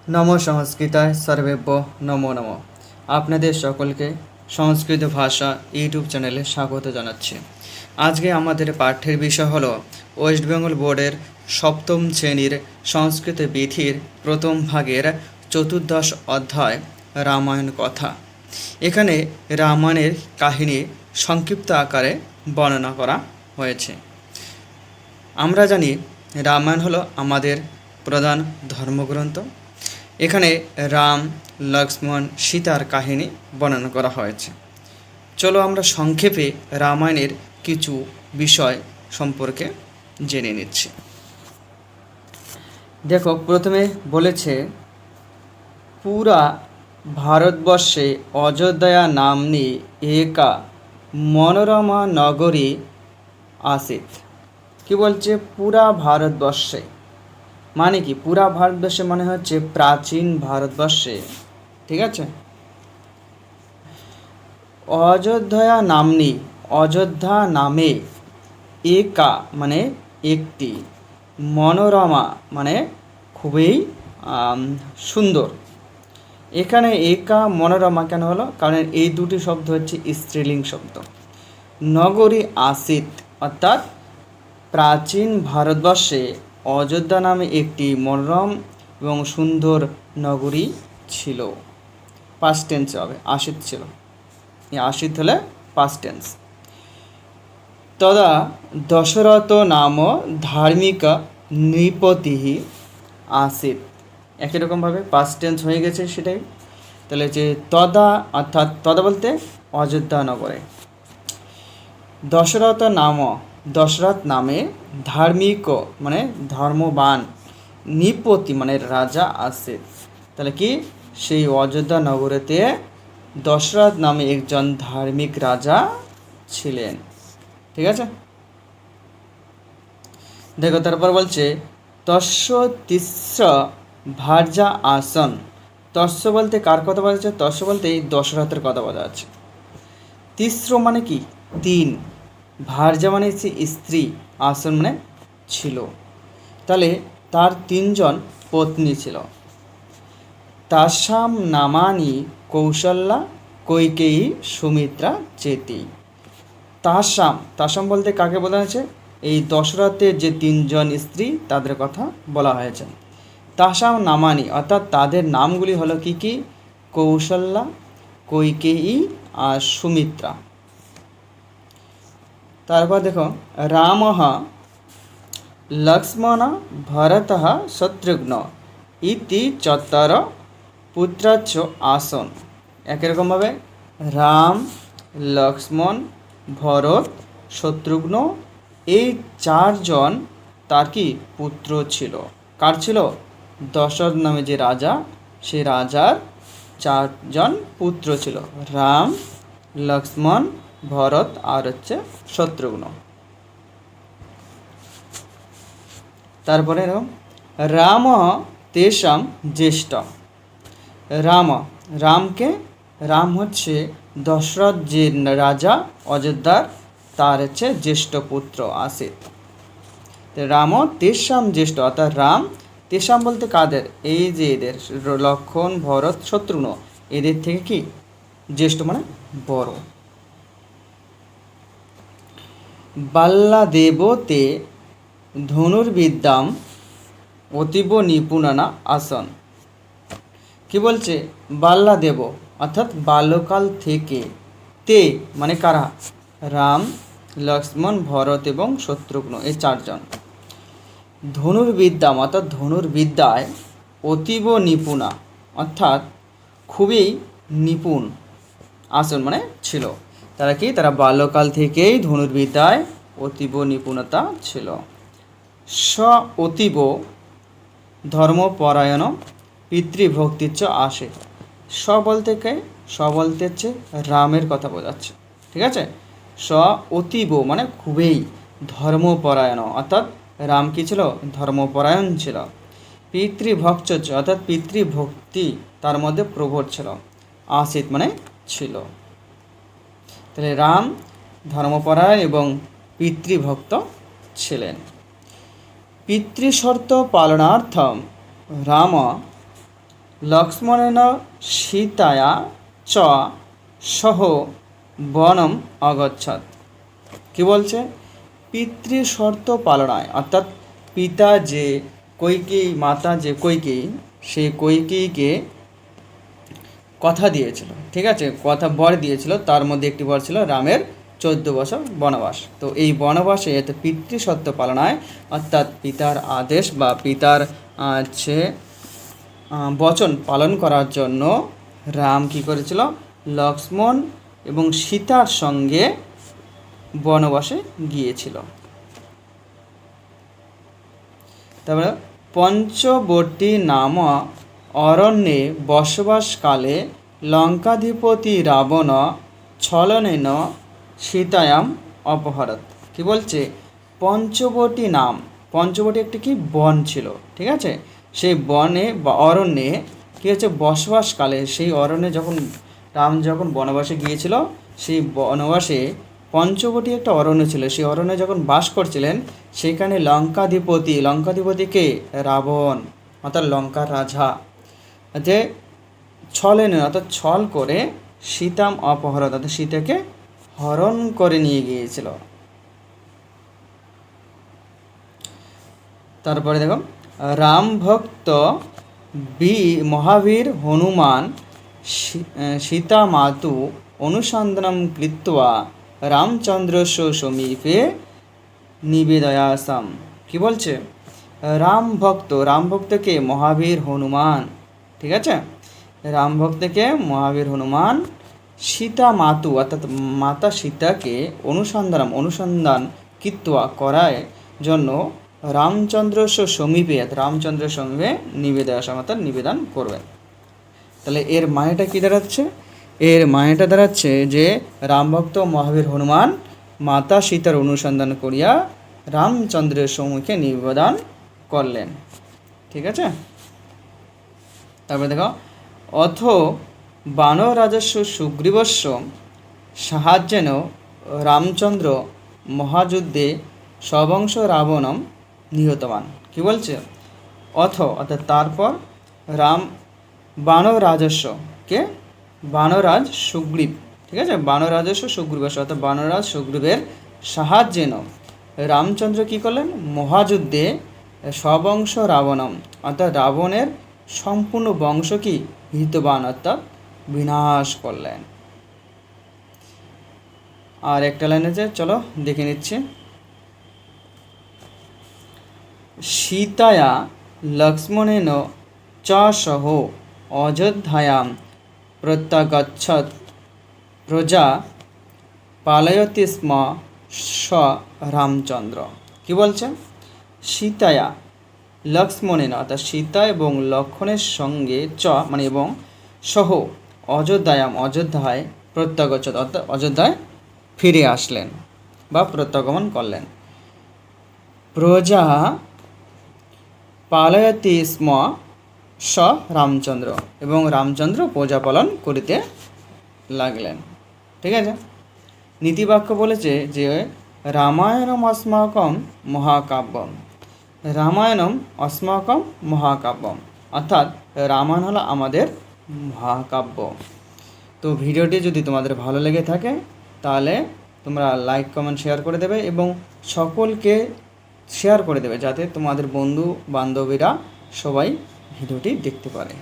নমো সংস্কৃতায় সর্বেভ্য নমো নমো। আপনাদের সকলকে সংস্কৃত ভাষা ইউটিউব চ্যানেলে স্বাগত জানাচ্ছি। আজকে আমাদের পাঠ্যের বিষয় হলো ওয়েস্ট বেঙ্গল বোর্ডের সপ্তম শ্রেণীর সংস্কৃত বিধির প্রথম ভাগের চতুর্দশ অধ্যায় রামায়ণ কথা। এখানে রামায়ণের কাহিনী সংক্ষিপ্ত আকারে বর্ণনা করা হয়েছে। আমরা জানি রামায়ণ হলো আমাদের প্রধান ধর্মগ্রন্থ। এখানে রাম, লক্ষ্মণ, সীতার কাহিনী বর্ণনা করা হয়েছে। চলো আমরা সংক্ষেপে রামায়ণের কিছু বিষয় সম্পর্কে জেনে নিচ্ছি। দেখো, প্রথমে বলেছে পুরা ভারতবর্ষে অযোধ্যা নাম্নী একা মনোরমা নগরী আসিত। কি বলছে? পুরা ভারতবর্ষে মানে কি? পুরা ভারতবর্ষে মানে হচ্ছে প্রাচীন ভারতবর্ষে, ঠিক আছে। অযোধ্যা নাম্নী, অযোধ্যা নামে, একা মানে একটি, মনোরমা মানে খুবই সুন্দর। এখানে একা মনোরমা কেন হলো? কারণ এই দুটি শব্দ হচ্ছে স্ত্রীলিঙ্গ শব্দ। নগরী আসিত অর্থাৎ প্রাচীন ভারতবর্ষে অযোধ্যা নামে একটি মনোরম এবং সুন্দর নগরী ছিল। পাস্ট টেন্স হবে, আসিত ছিল, আসিত হলে পাস্ট টেন্স। তদা দশরথ নাম ধার্মিক নৃপতি আসিত। একই রকমভাবে পাস্ট টেন্স হয়ে গেছে, সেটাই তাহলে যে তদা অর্থাৎ তদা বলতে অযোধ্যা নগরে দশরথ নাম, দশরথ নামে, ধার্মিক মানে ধর্মবান, নৃপতি মানে রাজা আসিত। তাহলে কি? সেই অযোধ্যা নগরেতে দশরথ নামে একজন ধার্মিক রাজা ছিলেন, ঠিক আছে। দেখো, তারপর বলছে তস্য তিস্র ভার্যা আসন। তস্য বলতে কার কথা বলা যাচ্ছে? তস্য বলতে এই দশরথের কথা বলা যাচ্ছে। তিস্র মানে কি? তিন, ভার্যা মানে হচ্ছে স্ত্রী, আসন মানে ছিল। তাহলে তার তিনজন পত্নী ছিল। তাসাম নামানি কৌশল্যা, কৈকেয়ী, সুমিত্রা চেতি। তাসাম, তাসাম বলতে কাকে বলা হয়েছে? এই দশরথের যে তিনজন স্ত্রী তাদের কথা বলা হয়েছে। তাসাম নামানি অর্থাৎ তাদের নামগুলি হলো কি কি? কৌশল্যা, কৈকেয়ী আর সুমিত্রা। তারপর দেখো রামঃ লক্ষ্মণ ভরতঃ শত্রুঘ্ন ইতি চত্বর পুত্রাচ্ছ আসন। একই রকমভাবে রাম, লক্ষ্মণ, ভরত, শত্রুঘ্ন এই চারজন তার কি পুত্র ছিল। কার ছিল? দশরথ নামে যে রাজা, সে রাজার চারজন পুত্র ছিল, রাম, লক্ষ্মণ, ভরত আর হচ্ছে শত্রুঘ্ন। তারপরে রাম তেষাম জ্যেষ্ঠ। রাম, রামকে, রাম হচ্ছে দশরথ যে রাজা অযোধ্যার, তার হচ্ছে জ্যেষ্ঠ পুত্র আসিত। রাম তেষাম জ্যেষ্ঠ অর্থাৎ রাম, তেষাম বলতে কাদের? এই যে এদের লক্ষ্মণ, ভরত, শত্রুঘ্ন এদের থেকে কি জ্যেষ্ঠ মানে বড়। বাল্যাদেবতে ধনুর্বিদ্যাম অতীব নিপুণনা আসন। কি বলছে? বাল্যাদেব অর্থাৎ বাল্যকাল থেকে, তে মানে কারা? রাম, লক্ষ্মণ, ভরত এবং শত্রুঘ্ন এই চারজন ধনুর্বিদ্যাম অর্থাৎ ধনুর্বিদ্যায়, অতীব নিপুণা অর্থাৎ খুবই নিপুণ, আসন মানে ছিল। তারা কি? তারা বাল্যকাল থেকেই ধনুর্বিদ্যায় অতীব নিপুণতা ছিল। স অতীব ধর্মপরায়ণ পিতৃভক্তিচ্চ আসে। স বলতে কে? স বলতে হচ্ছে রামের কথা বোঝাচ্ছে, ঠিক আছে। স অতীব মানে খুবই, ধর্মপরায়ণ অর্থাৎ রাম কি ছিল? ধর্মপরায়ণ ছিল। পিতৃভক্ত অর্থাৎ পিতৃভক্তি তার মধ্যে প্রবল ছিল, আসিত মানে ছিল। তাহলে রাম ধর্মপরায়ণ এবং পিতৃভক্ত ছিলেন। পিতৃশর্ত পালনার্থম রাম লক্ষ্মণেন সীতায়া চ সহ বনম অগচ্ছত। কি বলছে? পিতৃশর্ত পালনায়, অর্থাৎ পিতা যে কৈকেয়ী, মাতা যে কৈকেয়ী, সে কৈকেয়ীকে কথা দিয়েছিল, ঠিক আছে, কথা বর দিয়েছিল। তার মধ্যে একটি বর ছিল রামের 14 বছর বনবাস। তো এই বনবাসে এতে পিতৃসত্য পালনায়, অর্থাৎ পিতার আদেশ বা পিতার হচ্ছে বচন পালন করার জন্য রাম কী করেছিল? লক্ষ্মণ এবং সীতার সঙ্গে বনবাসে গিয়েছিল। তারপরে পঞ্চবটী নাম অরণ্যে বসবাসকালে লঙ্কাধিপতি রাবণ ছলনেন সীতায়াম অপহরত। কি বলছে? পঞ্চবটী নাম, পঞ্চবটী একটি কি বন ছিল, ঠিক আছে, সেই বনে বা অরণ্যে কী হচ্ছে? বসবাসকালে, সেই অরণ্যে যখন রাম যখন বনবাসে গিয়েছিল, সেই বনবাসে পঞ্চবটী একটা অরণ্য ছিল, সেই অরণ্যে যখন বাস করছিলেন, সেখানে লঙ্কাধিপতি, লঙ্কাধিপতিকে রাবণ অর্থাৎ লঙ্কার রাজা যে ছলেন, অর্থাৎ ছল করে সীতাম অপহরণ, অর্থাৎ সীতাকে হরণ করে নিয়ে গিয়েছিল। তারপরে দেখো, রাম ভক্ত মহাবীর হনুমান সীতা মাতু অনুসন্ধানম কৃত্বা রামচন্দ্রস্য সমীপে নিবেদয়াসাম। কি বলছে? রাম ভক্তকে মহাবীর হনুমান, ঠিক আছে, রাম ভক্তকে মহাবীর হনুমান সীতা মাতু, অর্থাৎ মাতা সীতাকে অনুসন্ধান কৃত্বা করায় জন্য রামচন্দ্রস্য সমীপে, রামচন্দ্রের সঙ্গে নিবেদয়াসাম, অর্থাৎ নিবেদন করবেন। তাহলে এর মানেটা কী দাঁড়াচ্ছে? এর মানেটা দাঁড়াচ্ছে যে রামভক্ত মহাবীর হনুমান মাতা সীতার অনুসন্ধান করিয়া রামচন্দ্রের সম্মুখে নিবেদন করলেন, ঠিক আছে। তারপরে দেখো, অথ বানর রাজস্ব সুগ্রীবস্য সাহায্যেন রামচন্দ্র মহাযুদ্ধে সবংশ রাবণম নিহতবান। কি বলছে? অর্থাৎ তারপর রাম বানর রাজস্ব কে বানরাজ সুগ্রীব, ঠিক আছে, বানর রাজস্ব সুগ্রীব, অর্থাৎ বানরাজ সুগ্রীবের সাহায্যেন রামচন্দ্র কী করলেন? মহাযুদ্ধে সবংশ রাবণম, অর্থাৎ রাবণের সম্পূর্ণ বংশ কি হিতবান, অর্থাৎ বিনাশ করলেন। আর একটা লাইন আছে, চলো দেখে নিচ্ছি। সীতায়া লক্ষ্মণেন চ সহ অযোধ্যায়াম প্রত্যাগচ্ছত প্রজা পালয়তি স্ম স রামচন্দ্র। কি বলছে? সীতায়া লক্ষ্মণেন, অর্থাৎ সীতা এবং লক্ষ্মণের সঙ্গে মানে এবং সহ অযোধ্যায় প্রত্যাগচ্ছত, অর্থাৎ অযোধ্যায় ফিরে আসলেন বা প্রত্যাগমন করলেন। প্রজা পালয়তি স্ম স রামচন্দ্র, এবং রামচন্দ্র প্রজা পালন করিতে লাগলেন, ঠিক আছে। নীতিবাক্য বলেছে যে রামায়ণম অস্মাকম মহাকাব্যম, রামায়ণম অস্মাকম মহাকাব্যম, অর্থাৎ রামায়ণ হলো আমাদের মহাকাব্য। তো ভিডিওটি যদি তোমাদের ভালো লেগে থাকে তাহলে তোমরা লাইক কমেন্ট শেয়ার করে দেবে এবং সকলকে শেয়ার করে দেবে, যাতে তোমাদের বন্ধু বান্ধবীরা সবাই ভিডিওটি দেখতে পারে।